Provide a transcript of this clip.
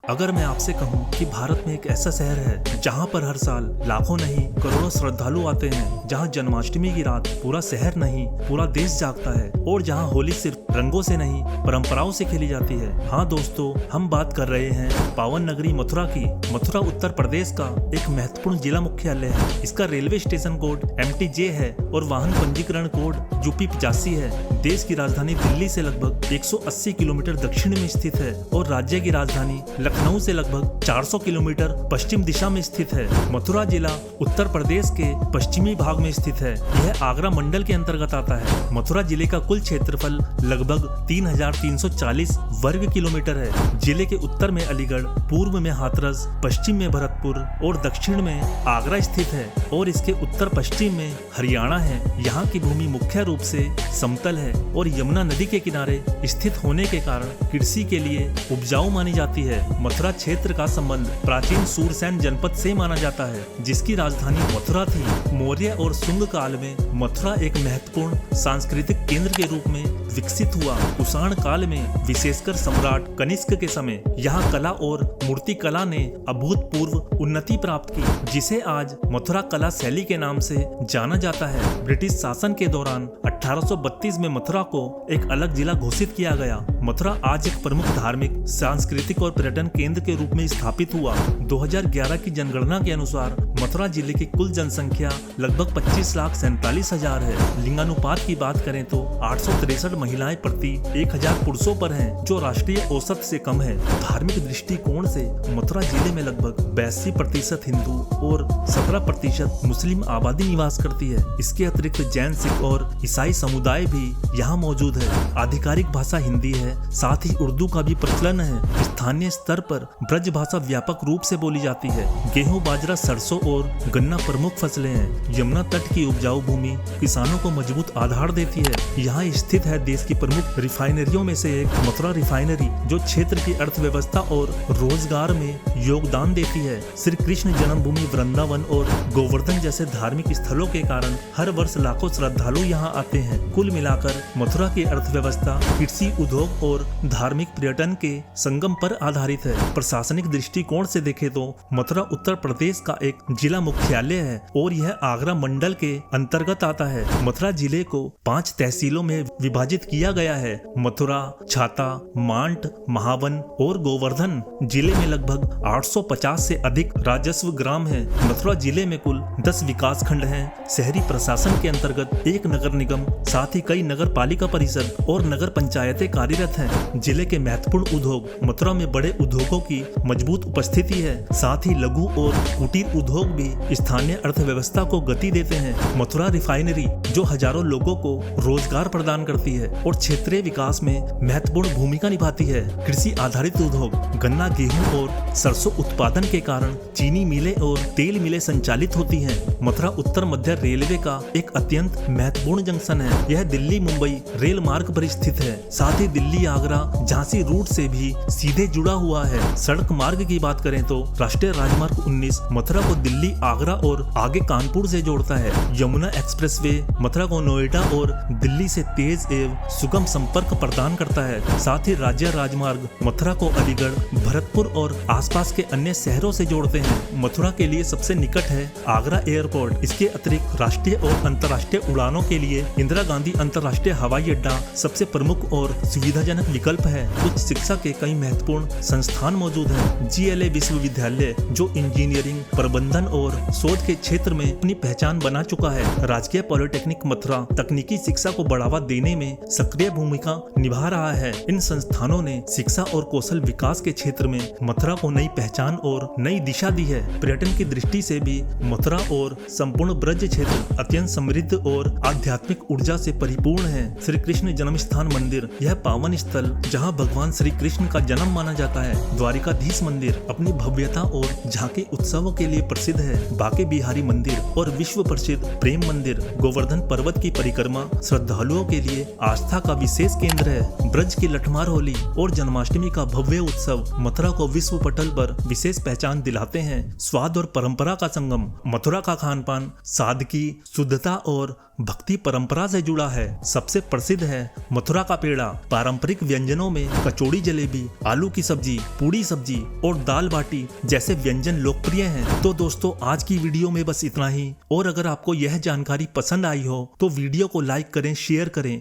अगर मैं आपसे कहूं कि भारत में एक ऐसा शहर है जहां पर हर साल लाखों नहीं करोड़ों श्रद्धालु आते हैं, जहां जन्माष्टमी की रात पूरा शहर नहीं पूरा देश जागता है और जहां होली सिर्फ रंगों से नहीं परंपराओं से खेली जाती है। हाँ दोस्तों, हम बात कर रहे हैं पावन नगरी मथुरा की। मथुरा उत्तर प्रदेश का एक महत्वपूर्ण जिला मुख्यालय है। इसका रेलवे स्टेशन कोड MTJ है और वाहन पंजीकरण कोड UP 85 है। देश की राजधानी दिल्ली से लगभग 180 किलोमीटर दक्षिण में स्थित है और राज्य की राजधानी लखनऊ से लगभग 400 किलोमीटर पश्चिम दिशा में स्थित है। मथुरा जिला उत्तर प्रदेश के पश्चिमी भाग में स्थित है। यह आगरा मंडल के अंतर्गत आता है। मथुरा जिले का कुल क्षेत्रफल लगभग 3340 वर्ग किलोमीटर है। जिले के उत्तर में अलीगढ़, पूर्व में हाथरस, पश्चिम में भरतपुर और दक्षिण में आगरा स्थित है और इसके उत्तर पश्चिम में हरियाणा है। यहाँ की भूमि मुख्य रूप से समतल है और यमुना नदी के किनारे स्थित होने के कारण कृषि के लिए उपजाऊ मानी जाती है। मथुरा क्षेत्र का संबंध प्राचीन सूरसेन जनपद से माना जाता है, जिसकी राजधानी मथुरा थी। मौर्य और शुंग काल में मथुरा एक महत्वपूर्ण सांस्कृतिक केंद्र के रूप में विकसित हुआ। कुषाण काल में विशेषकर सम्राट कनिष्क के समय यहाँ कला और मूर्ति कला ने अभूतपूर्व उन्नति प्राप्त की, जिसे आज मथुरा कला शैली के नाम से जाना जाता है। ब्रिटिश शासन के दौरान 1832 में मथुरा को एक अलग जिला घोषित किया गया। मथुरा आज एक प्रमुख धार्मिक, सांस्कृतिक और पर्यटन केंद्र के रूप में स्थापित हुआ। 2011 की जनगणना के अनुसार मथुरा जिले की कुल जनसंख्या लगभग 25,47,000 है। लिंगानुपात की बात करें तो 863 महिलाएं प्रति 1000 पुरुषों पर हैं, जो राष्ट्रीय औसत से कम है। धार्मिक दृष्टिकोण से मथुरा जिले में लगभग 82% हिंदू और 17% मुस्लिम आबादी निवास करती है। इसके अतिरिक्त जैन, सिख और ईसाई समुदाय भी यहाँ मौजूद है। आधिकारिक भाषा हिंदी है, साथ ही उर्दू का भी प्रचलन है। स्थानीय स्तर पर ब्रज भाषा व्यापक रूप से बोली जाती है। गेहूं, बाजरा, सरसों और गन्ना प्रमुख फसलें हैं। यमुना तट की उपजाऊ भूमि किसानों को मजबूत आधार देती है। यहाँ स्थित है देश की प्रमुख रिफाइनरियों में से एक मथुरा रिफाइनरी, जो क्षेत्र की अर्थव्यवस्था और रोजगार में योगदान देती है। श्री कृष्ण जन्मभूमि, वृंदावन और गोवर्धन जैसे धार्मिक स्थलों के कारण हर वर्ष लाखों श्रद्धालु यहाँ आते हैं। कुल मिलाकर मथुरा की अर्थव्यवस्था कृषि, उद्योग और धार्मिक पर्यटन के संगम पर आधारित है। प्रशासनिक दृष्टिकोण से देखें तो मथुरा उत्तर प्रदेश का एक जिला मुख्यालय है और यह आगरा मंडल के अंतर्गत आता है। मथुरा जिले को 5 तहसीलों में विभाजित किया गया है: मथुरा, छाता, मांट, महावन और गोवर्धन। जिले में लगभग 850 से अधिक राजस्व ग्राम है। मथुरा जिले में कुल 10 विकास खंड हैं। शहरी प्रशासन के अंतर्गत एक नगर निगम, साथ ही कई नगर पालिका परिषद और नगर पंचायतें कार्यरत हैं। जिले के महत्वपूर्ण उद्योग: मथुरा में बड़े उद्योगों की मजबूत उपस्थिति है, साथ ही लघु और कुटीर उद्योग भी स्थानीय अर्थव्यवस्था को गति देते हैं। मथुरा रिफाइनरी, जो हजारों लोगों को रोजगार प्रदान करती है और क्षेत्रीय विकास में महत्वपूर्ण भूमिका निभाती है। कृषि आधारित उद्योग: गन्ना, गेहूं और सरसों उत्पादन के कारण चीनी मिलें और तेल मिलें संचालित होती हैं। मथुरा उत्तर मध्य रेलवे का एक अत्यंत महत्वपूर्ण जंक्शन है। यह दिल्ली मुंबई रेल मार्ग पर स्थित है, साथ ही दिल्ली आगरा झांसी रूट से भी सीधे जुड़ा हुआ है। सड़क मार्ग की बात करें तो राष्ट्रीय राजमार्ग 19 मथुरा को दिल्ली, आगरा और आगे कानपुर से जोड़ता है। यमुना एक्सप्रेसवे मथुरा को नोएडा और दिल्ली से तेज एवं सुगम संपर्क प्रदान करता है। साथ ही राज्य राजमार्ग मथुरा को अलीगढ़, भरतपुर और आसपास के अन्य शहरों से जोड़ते हैं। मथुरा के लिए सबसे निकट है आगरा एयरपोर्ट। इसके अतिरिक्त राष्ट्रीय और अंतर्राष्ट्रीय उड़ानों के लिए इंदिरा गांधी अंतर्राष्ट्रीय हवाई अड्डा सबसे प्रमुख और सुविधाजनक विकल्प है। उच्च शिक्षा के कई महत्वपूर्ण संस्थान मौजूद हैं। GLA विश्वविद्यालय, जो इंजीनियरिंग, प्रबंधन और शोध के क्षेत्र में अपनी पहचान बना चुका है। राजकीय पॉलिटेक्निक मथुरा तकनीकी शिक्षा को बढ़ावा देने में सक्रिय भूमिका निभा रहा है। इन संस्थानों ने शिक्षा और कौशल विकास के क्षेत्र में मथुरा को नई पहचान और नई दिशा दी है। पर्यटन की दृष्टि से भी मथुरा और संपूर्ण ब्रज क्षेत्र अत्यंत समृद्ध और आध्यात्मिक ऊर्जा से परिपूर्ण है। श्री कृष्ण जन्म स्थान मंदिर, यह पावन स्थल जहाँ भगवान श्री कृष्ण का जन्म माना जाता है। द्वारिकाधीश मंदिर अपनी भव्यता और झांकी उत्सवों के लिए प्रसिद्ध है। बांके बिहारी मंदिर और विश्व प्रसिद्ध प्रेम मंदिर। गोवर्धन पर्वत की परिक्रमा श्रद्धालुओं के लिए आस्था का विशेष केंद्र है। ब्रज की लठमार होली और जन्माष्टमी का भव्य उत्सव मथुरा को विश्व पटल पर विशेष पहचान दिलाते हैं। स्वाद और परंपरा का संगम: मथुरा का खान पान सादगी, शुद्धता और भक्ति परंपरा से जुड़ा है। सबसे प्रसिद्ध है मथुरा का पेड़ा। पारंपरिक व्यंजनों में कचौड़ी, जलेबी, आलू की सब्जी, पूड़ी सब्जी और दाल बाटी जैसे व्यंजन लोकप्रिय हैं। तो दोस्तों आज की वीडियो में बस इतना ही, और अगर आपको यह जानकारी पसंद आई हो तो वीडियो को लाइक करें, शेयर करें